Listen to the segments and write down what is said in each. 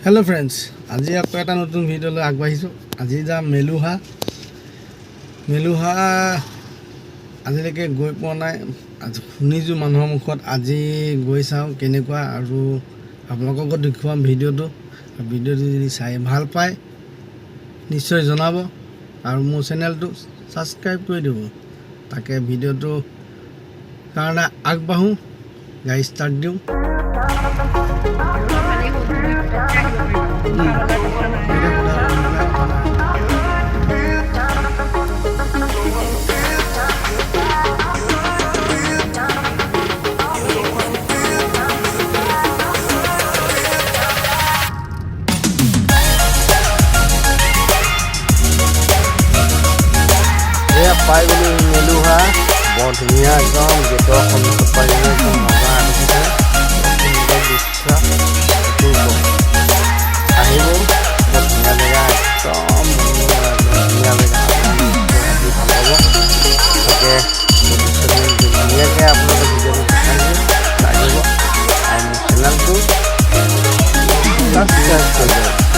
hello friends आज आपको एक नतुन भिडिओ आगबाढ़ी आज जाम मेलुहा आजिलेके गई पा ना शुनिছোঁ মানুহৰ মুখত আজি গৈ চাওঁ কেনেকুৱা আৰু আপোনালোকক দেখুৱাম ভিডিঅ'টো যদি চাই ভাল পায় নিশ্চয় জনাব আৰু মোৰ চেনেলটো সাবস্ক্ৰাইব কৰি দিব তাকে ভিডিঅ'টো কাৰণে আগবাঢ়ো গাড়ী ষ্টাৰ্ট দিওঁ पाई गली मेलुहा बहुत धुनिया एकदम गेटर सन्मुखत पाई गली एकदम मजा आनिছে सुंदर दृश्य बहुत धुनिया जगह एकदम धुनिया जगह ভাল পাব তাকে ধুনীয়াকৈ আপোনালোকে ভিডিঅ'টো লাগিব আৰু চেনেলটো সাবস্ক্ৰাইব কৰি দিব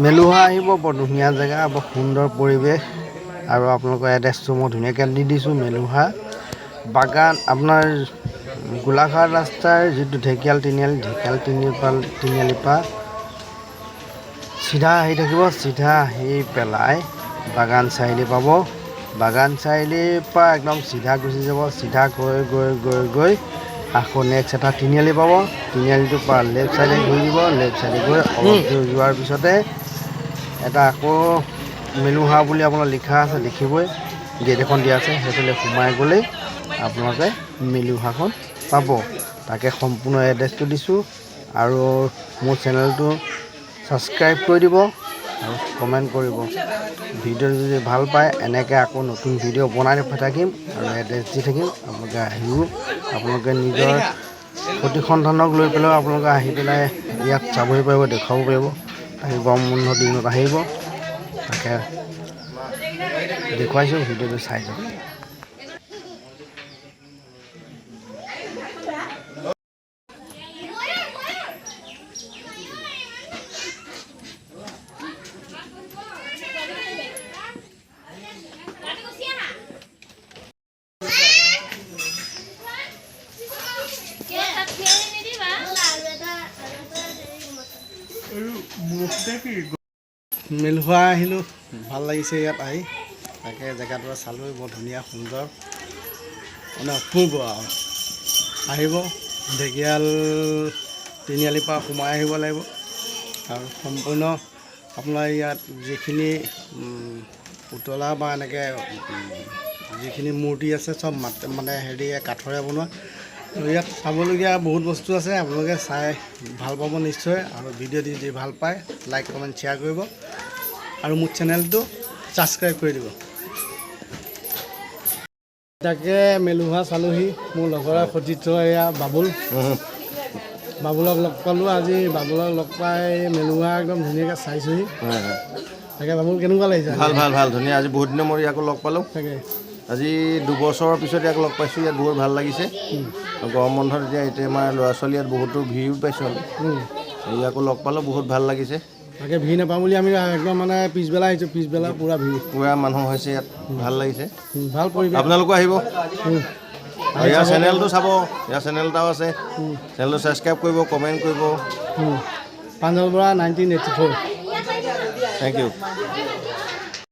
मेलुहा आहिब बर धुनिया जगह बर सुंदर परिवेश और आपलोक एड्रेसटो मैं धुनियाके दी दिसुँ मेलुहा बागान अपनार गोलाघाट रास्तार जी ढेकियाल तिनिआली सीधा आहि थाकिब सीधा आहि पेलाय बागान चारिआली पाब बागान चारिआलिर एकदम सीधा गुसि যাব सीधा गई आखो नेक्स्ट एटा तिनिआली पाब तिनिआलिटोर पर लेफ्ट साइडे घूरि দিব लेफ्ट साइडे गई अलप जोৱাৰ পিছতে এটা আকৌ মেলুহা বুলি আপোনাৰ লিখা আছে দেখিবই গেট এখন দিয়া আছে সেইফালে সোমাই গ'লে আপোনালোকে মেলুহাখন পাব তাকে সম্পূৰ্ণ এড্ৰেছটো দিছোঁ আৰু মোৰ চেনেলটো সাবস্ক্ৰাইব কৰি দিব আৰু কমেণ্ট কৰিব ভিডিঅ' যদি ভাল পায় এনেকৈ আকৌ নতুন ভিডিঅ' বনাই থাকিম আৰু এড্ৰেছ দি থাকিম আপোনালোকে আহিব আপোনালোকে নিজৰ প্ৰতিসন্ধানক লৈ পেলাই আপোনালোকে আহি পেলাই ইয়াত চাবহি পাৰিব দেখাব পাৰিব তাকে গৰম বন্ধৰ দিনত আহিব তাকে দেখুৱাইছোঁ ভিডিঅ'টো চাই যাওক মেলুহা আহিলোঁ ভাল লাগিছে ইয়াত আহি তাকে জেগাটো চালোঁ বৰ ধুনীয়া সুন্দৰ মানে অপূৰ্ব আৰু আহিব ঢেকিয়াল তিনিআলিৰ পৰা সোমাই আহিব লাগিব আৰু সম্পূৰ্ণ আপোনাৰ ইয়াত যিখিনি পুতলা বা এনেকৈ যিখিনি মূৰ্তি আছে চব মানে হেৰি কাঠৰে বনোৱা ইয়াত চাবলগীয়া বহুত বস্তু আছে আপোনালোকে চাই ভাল পাব নিশ্চয় আৰু ভিডিঅ' যদি ভাল পায় লাইক কমেণ্ট শ্বেয়াৰ কৰিব আৰু মোৰ চেনেলটো সাবস্ক্ৰাইব কৰি দিব তাকে মেলুহা চালোহি মোৰ লগৰ সতীৰ্থ এয়া বাবুল বাবুলক লগ পালোঁ আজি বাবুলক লগ পাই মেলুৱা একদম ধুনীয়াকৈ চাইছোঁহি তাকে বাবুল কেনেকুৱা লাগিছে ভাল ভাল ভাল ধুনীয়া আজি বহুত দিনৰ মূৰত ইয়াকো লগ পালোঁ তাকে আজি 2 বছৰৰ পিছত ইয়াক লগ পাইছোঁ ইয়াত বহুত ভাল লাগিছে গৰম বন্ধত এতিয়া আমাৰ ল'ৰা ছোৱালী ইয়াত বহুতো ভিৰো পাইছোঁ আমি ইয়াকো লগ পালোঁ বহুত ভাল লাগিছে তাকে ভিৰ নাপাওঁ বুলি আমি একদম মানে পিছবেলা আহিছোঁ পিছবেলা পূৰা ভিৰ পূৰা মানুহ হৈছে ইয়াত ভাল লাগিছে ভাল পৰিৱেশ আপোনালোকো আহিব ইয়াৰ চেনেলটো চাব ইয়াৰ চেনেল এটাও আছে চেনেলটো ছাবস্ক্ৰাইব কৰিব কমেণ্ট কৰিব প্ৰাঞ্জল বৰা 1984 থেংক ইউ